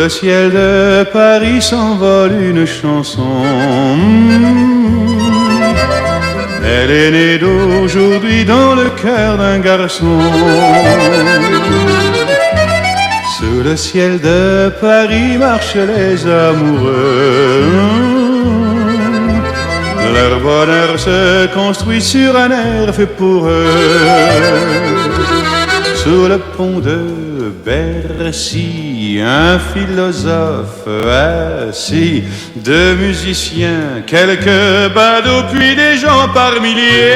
le ciel de Paris s'envole une chanson. Elle est née d'aujourd'hui dans le cœur d'un garçon. Sous le ciel de Paris marchent les amoureux. Leur bonheur se construit sur un air fait pour eux. Sous le pont de Bercy, un philosophe assis, deux musiciens, quelques badauds, puis des gens par milliers.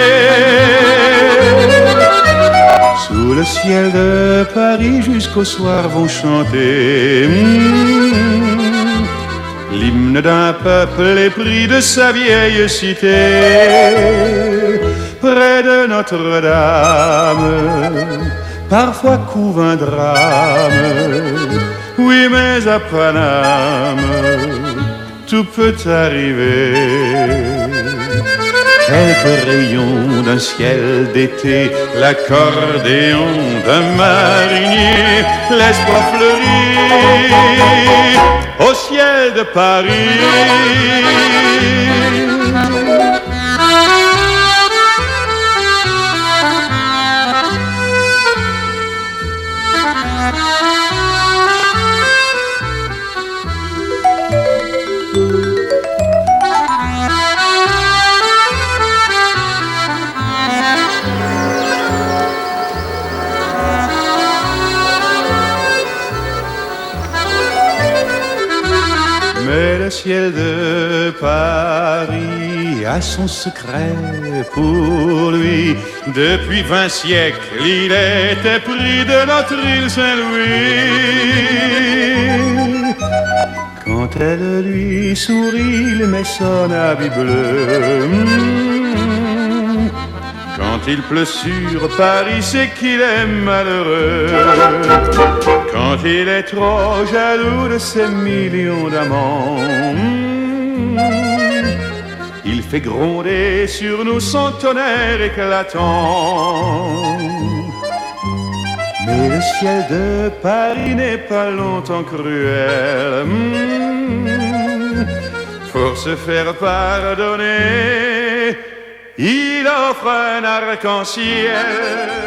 Sous le ciel de Paris jusqu'au soir vont chanter l'hymne d'un peuple épris de sa vieille cité. Près de Notre-Dame, parfois couve un drame. Oui, mais à Paname, tout peut arriver. Quelques rayons d'un ciel d'été, l'accordéon d'un marinier, l'espoir fleurit au ciel de Paris. Mais le ciel de Paris a son secret pour lui. Depuis 20 siècles, il était pris de notre île Saint-Louis. Quand elle lui sourit, il met son habit bleu. Quand il pleut sur Paris, c'est qu'il est malheureux. Quand il est trop jaloux de ses millions d'amants, il fait gronder sur nous son tonnerre éclatant. Mais le ciel de Paris n'est pas longtemps cruel. Pour se faire pardonner, il offre un arc-en-ciel.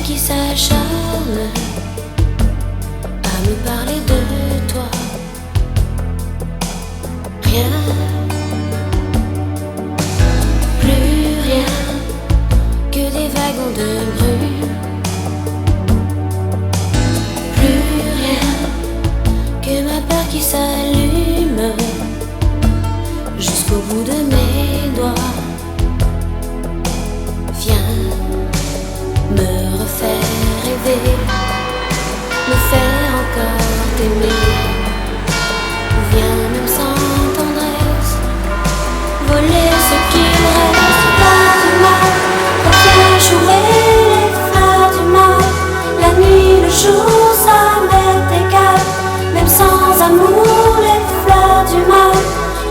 qui s'acharne à me parler de toi. Rien, plus rien que des wagons de brume. Plus rien que ma peur qui s'allume jusqu'au bout de mes doigts. Viens me refaire rêver, me faire encore t'aimer. Viens même sans tendresse voler ce qu'il reste. Pas du mal, viens jouer les fleurs du mal. La nuit, le jour, ça m'est égal. Même sans amour, les fleurs du mal,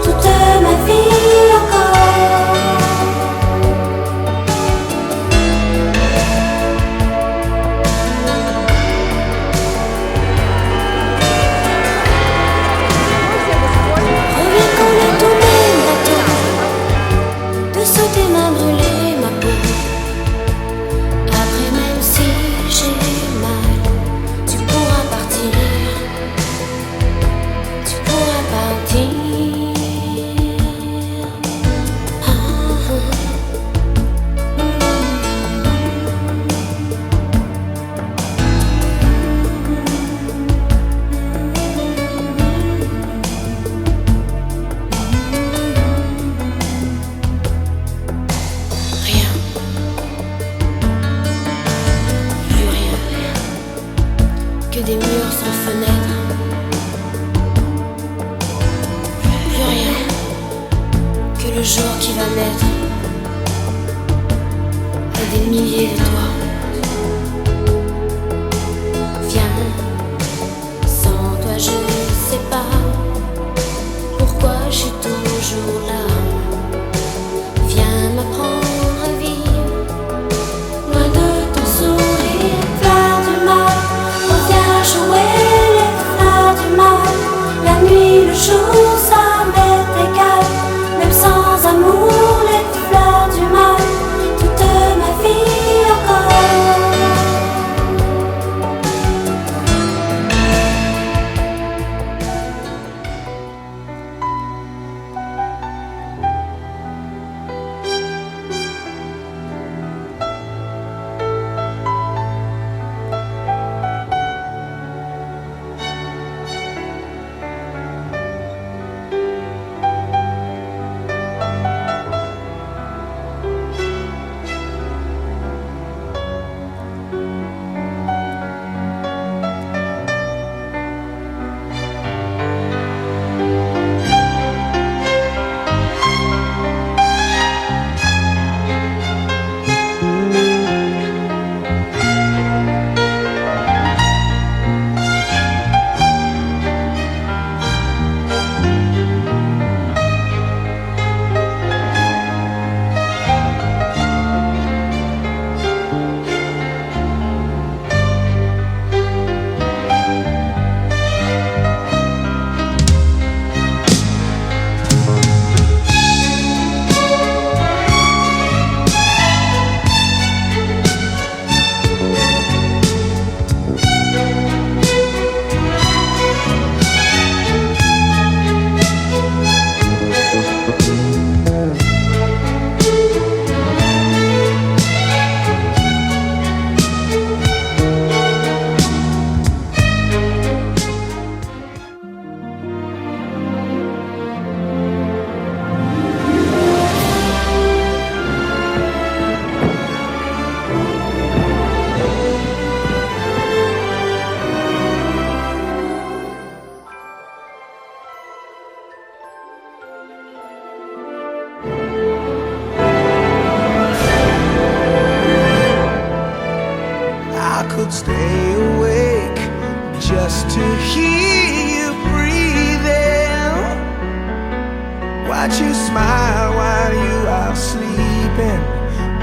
toute ma vie encore. Reviens quand la tournée m'attend, de sauter m'a brûlé ma peau. Après même si j'ai mal, tu pourras partir, tu pourras partir. Rien, plus rien, que des murs sans fenêtre. Plus rien que le jour qui va naître à des milliers de toits. Viens, sans toi je sais pas pourquoi je suis toujours là. Viens m'apprendre à vivre loin de ton sourire. Fleurs du mal, reviens jouer les fleurs du mal. La nuit, le jour, ça m'est égal. Même sans amour, les fleurs du mal, toute ma vie encore. could stay awake just to hear you breathing. Watch you smile while you are sleeping,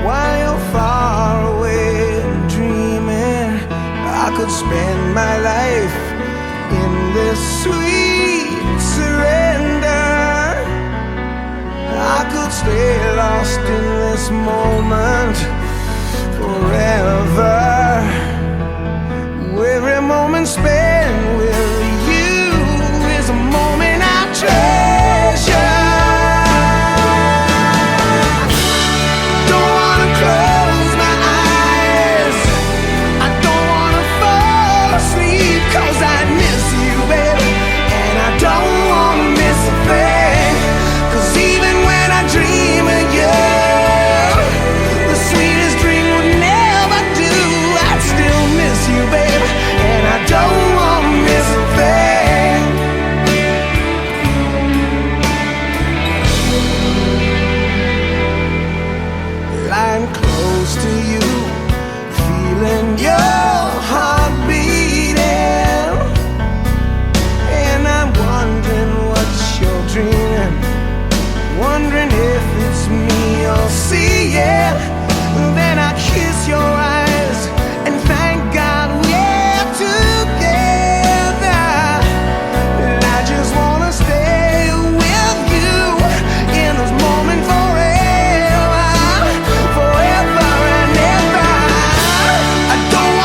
while you're far away and dreaming. I could spend my life in this sweet surrender. I could stay lost in this moment forever. your heart beating, and I'm wondering what you're dreaming, wondering if it's me you're seeing. Then I kiss your eyes and thank God we're together. And I just wanna stay with you in this moment forever, forever and ever. I don't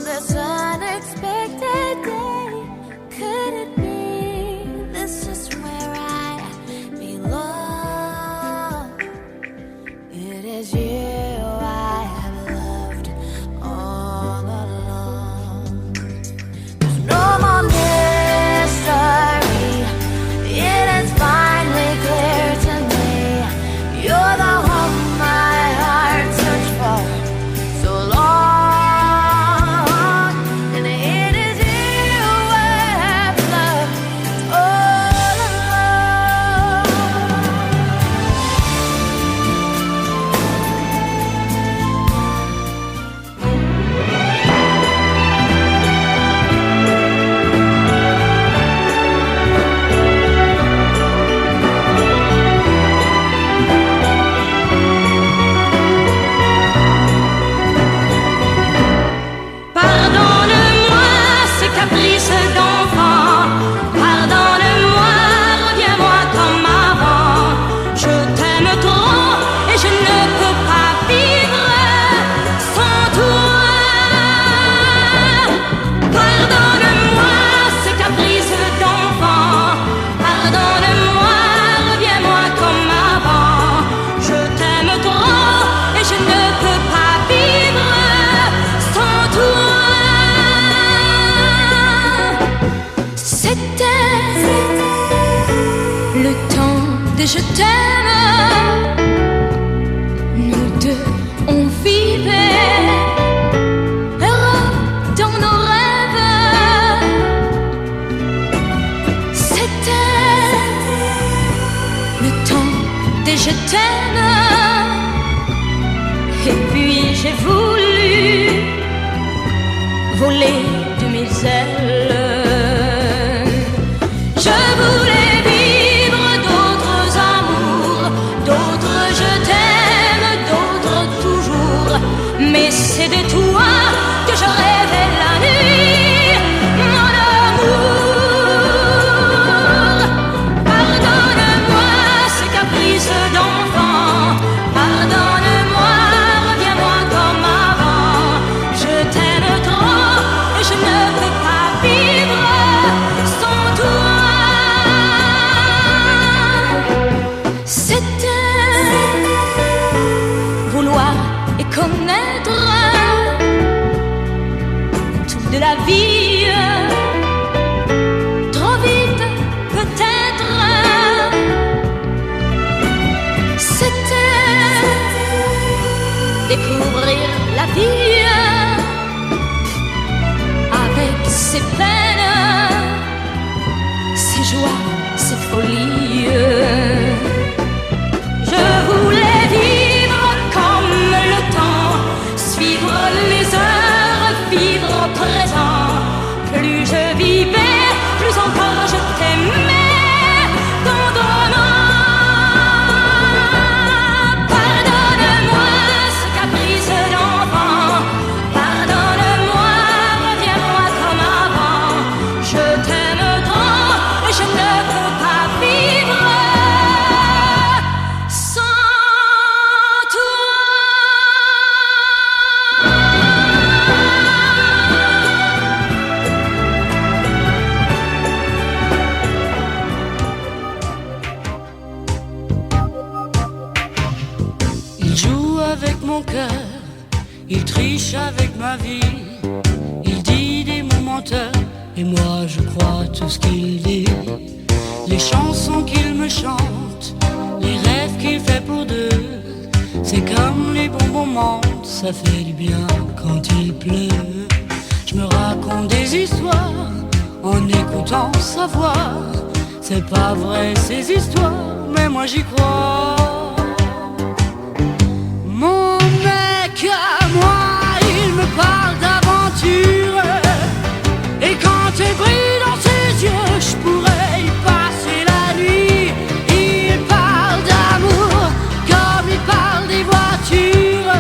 this unexpected day. Could it be this is where I belong? It is you I have loved all along. There's no more mystery. It is finally clear to me. You're the one my heart searched for so long, and it is you I have loved all along. Pardonne-moi ces caprices d'enfant. Pardonne-moi, reviens-moi comme avant. Je t'aime trop et je ne peux pas vivre sans toi. Pardonne-moi ces caprices d'enfant. Pardonne-moi, reviens-moi comme avant. Je t'aime trop et je ne peux pas vivre sans toi. C'était le temps de je t'aime. Nous deux, on vivait heureux dans nos rêves. C'était le temps de je t'aime. Et puis j'ai voulu voler de mes ailes. Je voulais vivre d'autres amours, d'autres je t'aime, d'autres toujours. Mais c'est de toi que je rêvais la nuit, mon amour. Pardonne-moi ces caprices d'enfant. Pardonne-moi, reviens-moi comme avant. Je t'aime trop et je ne peux pas vivre sans toi. C'était vouloir et connaître tout de la vie. Trop vite peut-être. C'était découvrir la vie avec ses peines, ses joies, ses folies. Je voulais vivre comme le temps, suivre les heures, vivre au présent. Plus je vivais, plus encore je t'aimais tendrement. Pardonne-moi ce caprice d'enfant. Pardonne-moi, reviens-moi comme avant. Je t'aime trop et je ne peux pas vivre sans toi. Il joue avec mon cœur, il triche avec ma vie. Il dit des mots menteurs et moi je crois tout ce qu'il dit. Les chansons qu'il me chante, les rêves qu'il fait pour deux, c'est comme les bons moments, ça fait du bien quand il pleut. Je me raconte des histoires en écoutant sa voix. C'est pas vrai ces histoires, mais moi j'y crois. Mon mec à moi, il me parle d'aventure. Et quand elle brille dans ses yeux, je pourrais y passer la nuit. Il parle d'amour comme il parle des voitures.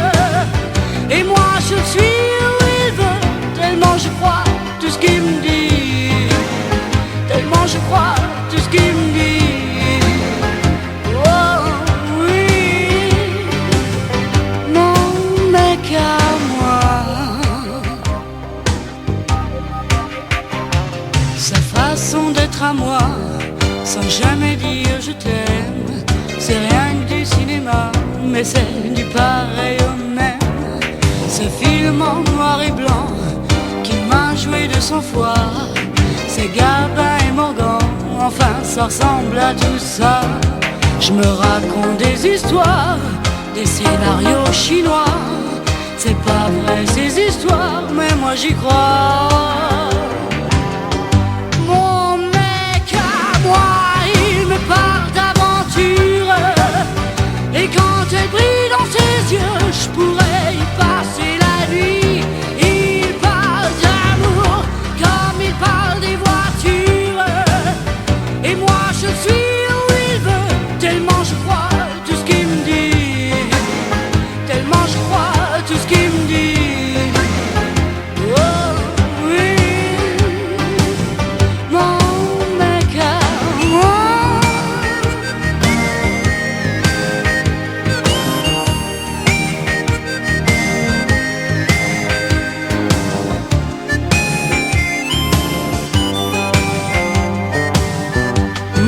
Et moi je suis où il veut, tellement je crois tout ce qu'il me dit. Tellement je crois tout ce qu'il me dit. Oh oui, mon mec être à moi sans jamais dire je t'aime. C'est rien que du cinéma, mais c'est du pareil au même. Ce film en noir et blanc qui m'a joué de sang-froid, c'est Gabin et Morgan, enfin ça ressemble à tout ça. Je me raconte des histoires, des scénarios chinois. C'est pas vrai ces histoires, mais moi j'y crois. Mon mec à moi, il me parle d'aventure, et quand elle brille dans ses yeux, je pourrais y passer la nuit. Il parle d'amour comme il parle des voitures, et moi je suis où il veut, tellement je crois tout ce qu'il me dit, tellement je crois tout ce qu'il me dit. Oh oui, mon mec à moi.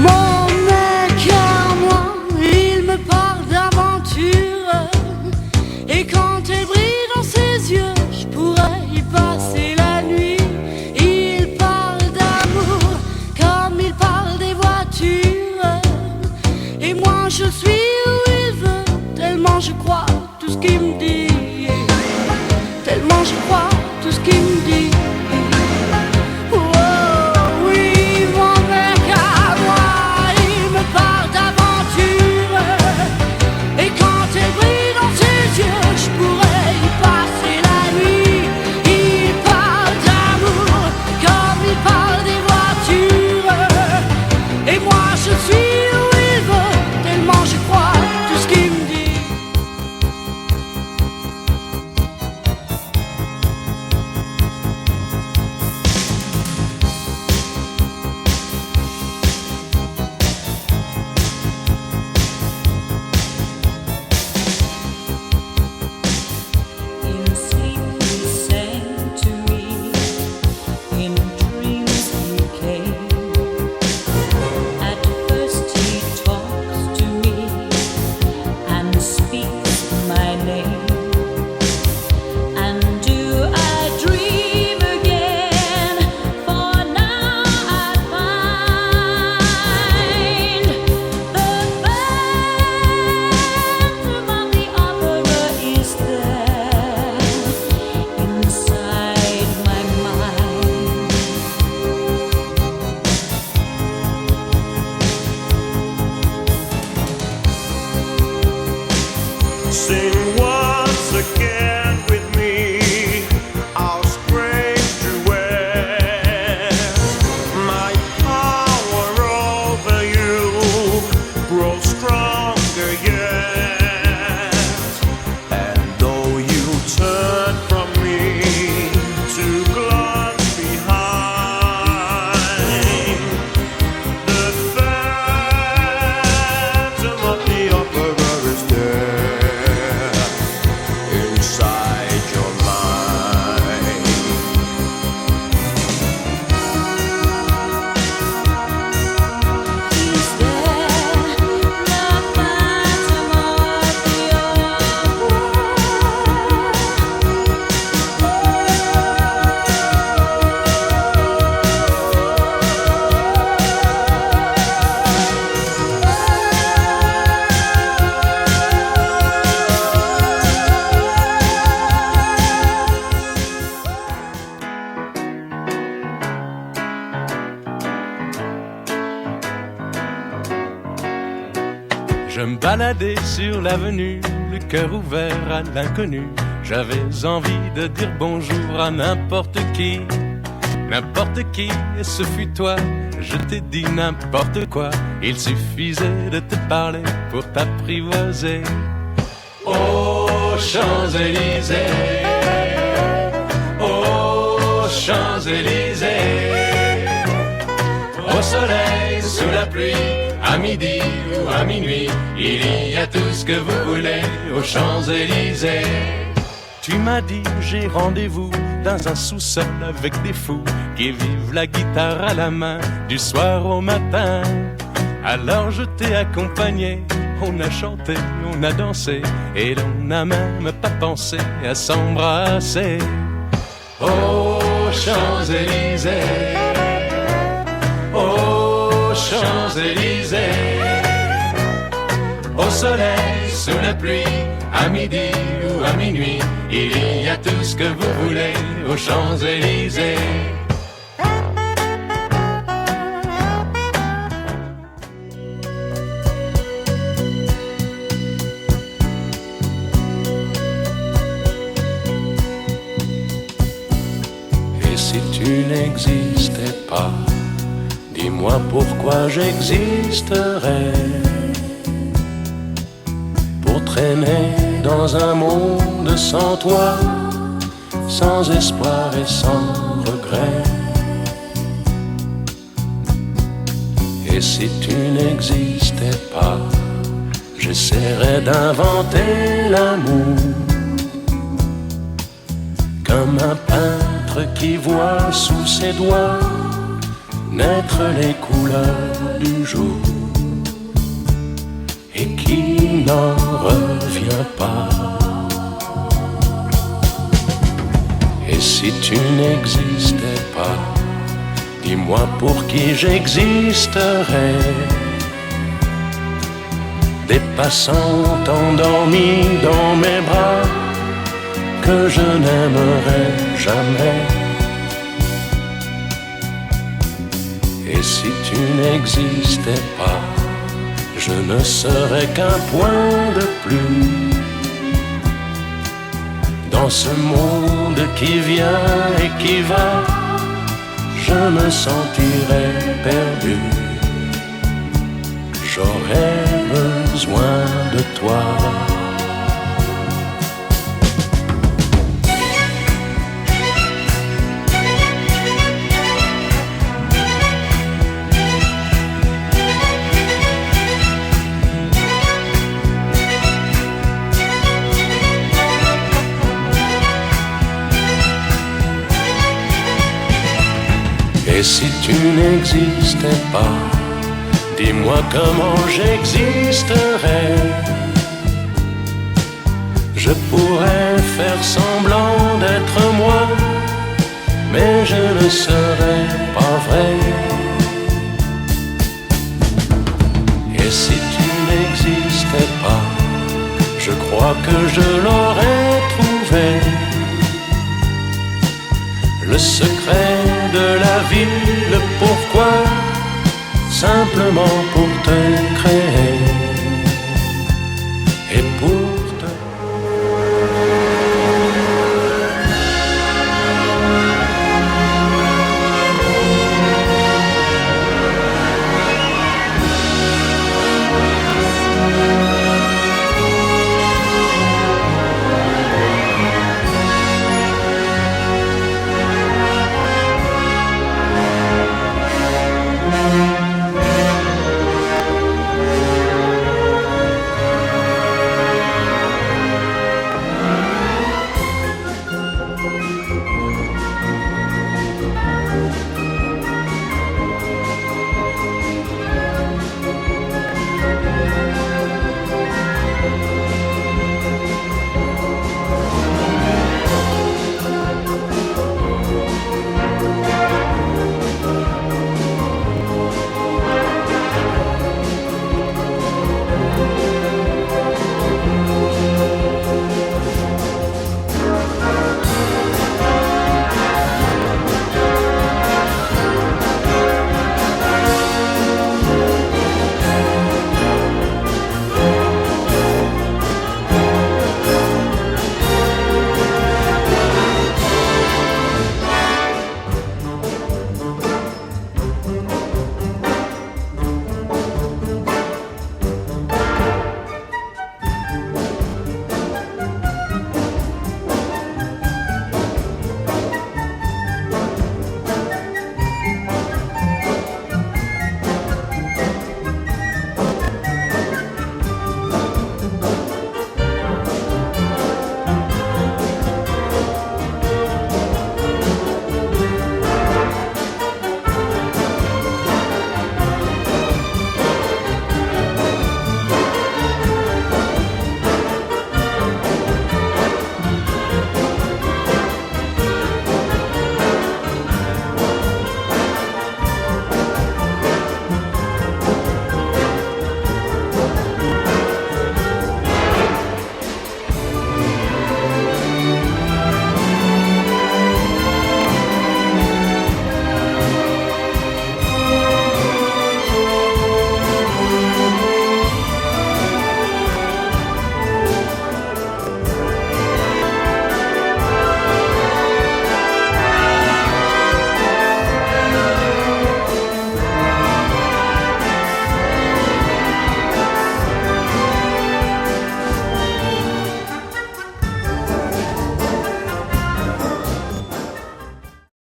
Mon mec à moi, il me parle d'aventure, et quand elle brille dans ses yeux, je pourrais y passer la nuit. Il parle d'amour comme il parle des voitures, et moi je suis où il veut, tellement je crois tout ce qu'il me dit, tellement je crois tout ce qu'il me dit. Oh oui, mon mec à moi, il me parle d'aventure, et quand elle brille dans ses yeux, je pourrais y passer la nuit. Il parle d'amour comme il parle des voitures, et moi je suis où il veut, tellement je crois tout ce qu'il me dit. In sleep he sang to me, in dreams he came. At first he talks to me and speaks my name. And do I dream again? For now I find the phantom of the opera is there inside my mind. Sing once again with me, our strange duet. My power over you grows stronger yet. And though you turn from me to glance behind, the phantom of the opera is there inside your mind. Is there the phantom of the Je me baladais sur l'avenue, le cœur ouvert à l'inconnu. J'avais envie de dire bonjour à n'importe qui, et ce fut toi. Je t'ai dit n'importe quoi, il suffisait de te parler pour t'apprivoiser. Aux Champs-Élysées, aux Champs-Élysées, au soleil, sous la pluie, à midi ou à minuit, il y a tout ce que vous voulez aux Champs-Élysées. Tu m'as dit j'ai rendez-vous dans un sous-sol avec des fous qui vivent la guitare à la main du soir au matin. Alors je t'ai accompagné, on a chanté, on a dansé et l'on n'a même pas pensé à s'embrasser. Aux Champs-Élysées, aux Champs-Élysées, au soleil, sous la pluie, à midi ou à minuit, il y a tout ce que vous voulez aux Champs-Élysées. Et si tu n'existais pas, dis-moi pourquoi j'existerais. Pour traîner dans un monde sans toi, sans espoir et sans regret. Et si tu n'existais pas, j'essaierais d'inventer l'amour, comme un peintre qui voit sous ses doigts naître les couleurs du jour et qui n'en revient pas. Et si tu n'existais pas, dis-moi pour qui j'existerais. Des passants endormis dans mes bras que je n'aimerais jamais. Et si tu n'existais pas, je ne serais qu'un point de plus dans ce monde qui vient et qui va. Je me sentirais perdu. J'aurais besoin de toi. Et si tu n'existais pas, dis-moi comment j'existerais. Je pourrais faire semblant d'être moi, mais je ne serais pas vrai. Et si tu n'existais pas, je crois que je l'aurais trouvé. Le secret de la vie, le pourquoi, simplement pour te